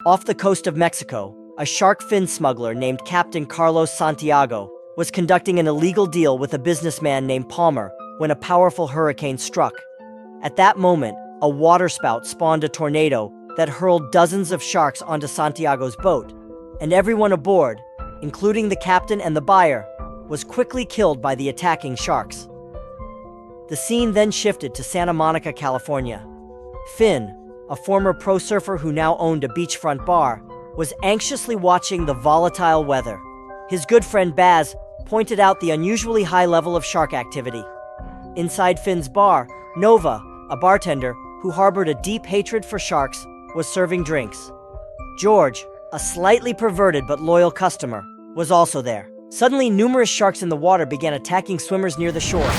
Off the coast of Mexico, a shark fin smuggler named Captain Carlos Santiago was conducting an illegal deal with a businessman named Palmer when a powerful hurricane struck. At that moment, a waterspout spawned a tornado that hurled dozens of sharks onto Santiago's boat, and everyone aboard, including the captain and the buyer, was quickly killed by the attacking sharks. The scene then shifted to Santa Monica, California. Finn, a former pro surfer who now owned a beachfront bar, was anxiously watching the volatile weather. His good friend Baz pointed out the unusually high level of shark activity. Inside Finn's bar, Nova, a bartender who harbored a deep hatred for sharks, was serving drinks. George, a slightly perverted but loyal customer, was also there. Suddenly, numerous sharks in the water began attacking swimmers near the shore.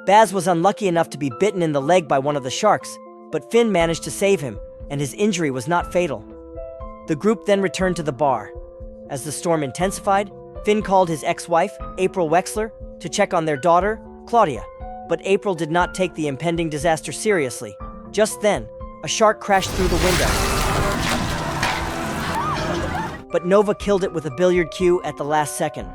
Baz was unlucky enough to be bitten in the leg by one of the sharks, but Finn managed to save him, and his injury was not fatal. The group then returned to the bar. As the storm intensified, Finn called his ex-wife, April Wexler, to check on their daughter, Claudia. But April did not take the impending disaster seriously. Just then, a shark crashed through the window. But Nova killed it with a billiard cue at the last second.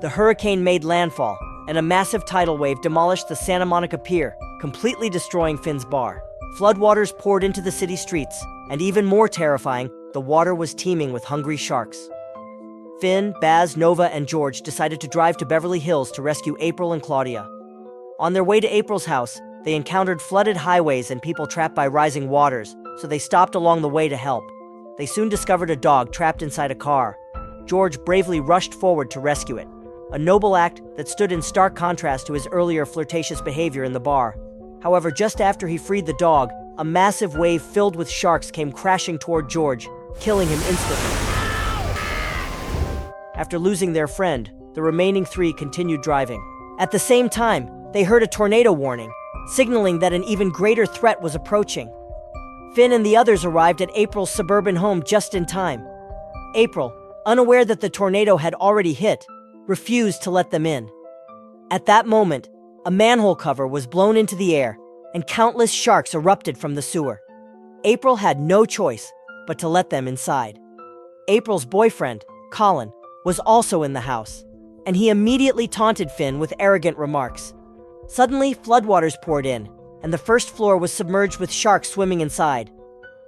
The hurricane made landfall, and a massive tidal wave demolished the Santa Monica Pier, completely destroying Finn's bar. Floodwaters poured into the city streets, and even more terrifying, the water was teeming with hungry sharks. Finn, Baz, Nova, and George decided to drive to Beverly Hills to rescue April and Claudia. On their way to April's house, they encountered flooded highways and people trapped by rising waters, so they stopped along the way to help. They soon discovered a dog trapped inside a car. George bravely rushed forward to rescue it, a noble act that stood in stark contrast to his earlier flirtatious behavior in the bar. However, just after he freed the dog, a massive wave filled with sharks came crashing toward George, killing him instantly. After losing their friend, the remaining three continued driving. At the same time, they heard a tornado warning, signaling that an even greater threat was approaching. Finn and the others arrived at April's suburban home just in time. April, unaware that the tornado had already hit, refused to let them in. At that moment, a manhole cover was blown into the air, and countless sharks erupted from the sewer. April had no choice but to let them inside. April's boyfriend, Colin, was also in the house, and he immediately taunted Finn with arrogant remarks. Suddenly, floodwaters poured in, and the first floor was submerged with sharks swimming inside.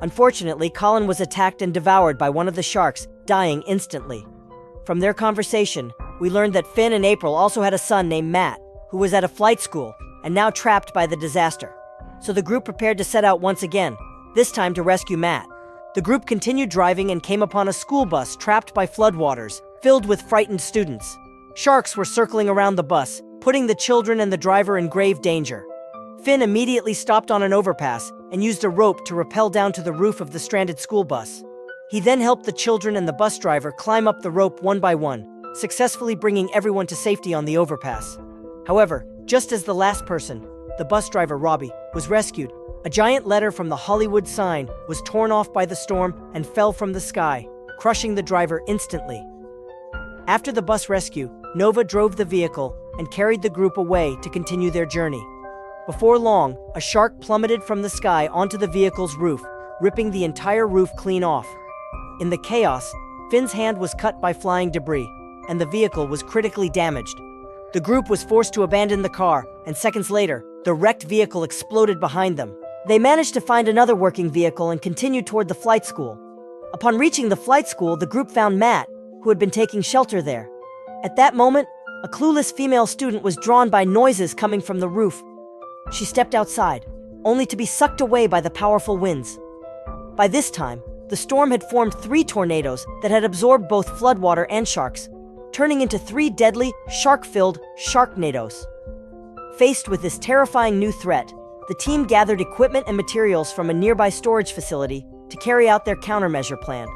Unfortunately, Colin was attacked and devoured by one of the sharks, dying instantly. From their conversation, we learned that Finn and April also had a son named Matt, who was at a flight school and now trapped by the disaster. So the group prepared to set out once again, this time to rescue Matt. The group continued driving and came upon a school bus trapped by floodwaters, filled with frightened students. Sharks were circling around the bus, putting the children and the driver in grave danger. Finn immediately stopped on an overpass and used a rope to rappel down to the roof of the stranded school bus. He then helped the children and the bus driver climb up the rope one by one, successfully bringing everyone to safety on the overpass. However, just as the last person, the bus driver Robbie, was rescued, a giant letter from the Hollywood sign was torn off by the storm and fell from the sky, crushing the driver instantly. After the bus rescue, Nova drove the vehicle and carried the group away to continue their journey. Before long, a shark plummeted from the sky onto the vehicle's roof, ripping the entire roof clean off. In the chaos, Finn's hand was cut by flying debris, and the vehicle was critically damaged. The group was forced to abandon the car, and seconds later, the wrecked vehicle exploded behind them. They managed to find another working vehicle and continued toward the flight school. Upon reaching the flight school, the group found Matt, who had been taking shelter there. At that moment, a clueless female student was drawn by noises coming from the roof. She stepped outside, only to be sucked away by the powerful winds. By this time, the storm had formed 3 tornadoes that had absorbed both floodwater and sharks, turning into 3 deadly, shark-filled Sharknados. Faced with this terrifying new threat, the team gathered equipment and materials from a nearby storage facility to carry out their countermeasure plan.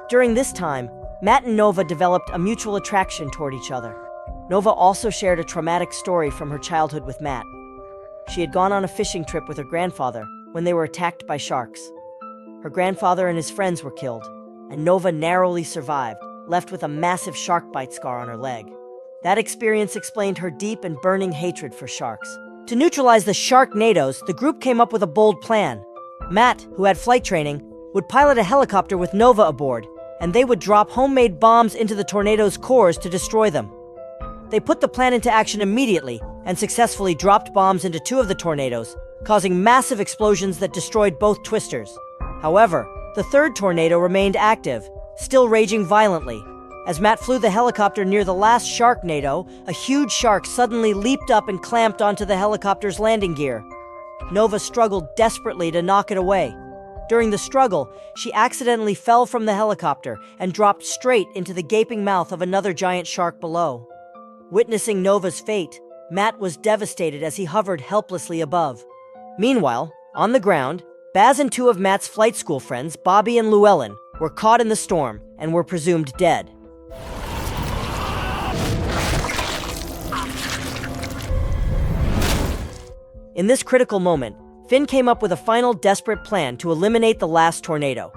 During this time, Matt and Nova developed a mutual attraction toward each other. Nova also shared a traumatic story from her childhood with Matt. She had gone on a fishing trip with her grandfather when they were attacked by sharks. Her grandfather and his friends were killed, and Nova narrowly survived, left with a massive shark bite scar on her leg. That experience explained her deep and burning hatred for sharks. To neutralize the Sharknadoes, the group came up with a bold plan. Matt, who had flight training, would pilot a helicopter with Nova aboard, and they would drop homemade bombs into the tornado's cores to destroy them. They put the plan into action immediately and successfully dropped bombs into 2 of the tornadoes, causing massive explosions that destroyed both twisters. However, the 3rd tornado remained active, still raging violently. As Matt flew the helicopter near the last Sharknado, a huge shark suddenly leaped up and clamped onto the helicopter's landing gear. Nova struggled desperately to knock it away. During the struggle, she accidentally fell from the helicopter and dropped straight into the gaping mouth of another giant shark below. Witnessing Nova's fate, Matt was devastated as he hovered helplessly above. Meanwhile, on the ground, Baz and 2 of Matt's flight school friends, Bobby and Llewellyn, were caught in the storm and were presumed dead. In this critical moment, Finn came up with a final desperate plan to eliminate the last tornado.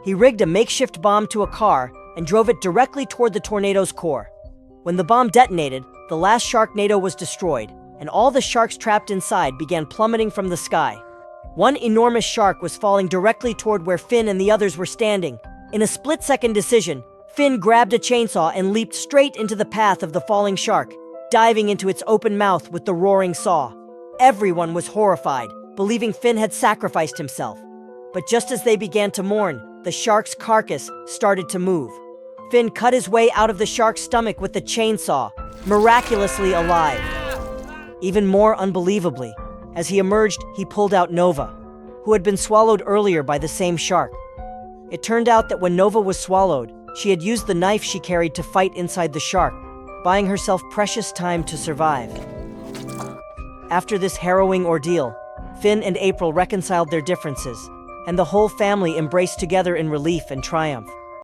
He rigged a makeshift bomb to a car and drove it directly toward the tornado's core. When the bomb detonated, the last Sharknado was destroyed, and all the sharks trapped inside began plummeting from the sky. One enormous shark was falling directly toward where Finn and the others were standing. In a split-second decision, Finn grabbed a chainsaw and leaped straight into the path of the falling shark, diving into its open mouth with the roaring saw. Everyone was horrified, believing Finn had sacrificed himself. But just as they began to mourn, the shark's carcass started to move. Finn cut his way out of the shark's stomach with the chainsaw, miraculously alive. Even more unbelievably, as he emerged, he pulled out Nova, who had been swallowed earlier by the same shark. It turned out that when Nova was swallowed, she had used the knife she carried to fight inside the shark, buying herself precious time to survive. After this harrowing ordeal, Finn and April reconciled their differences, and the whole family embraced together in relief and triumph.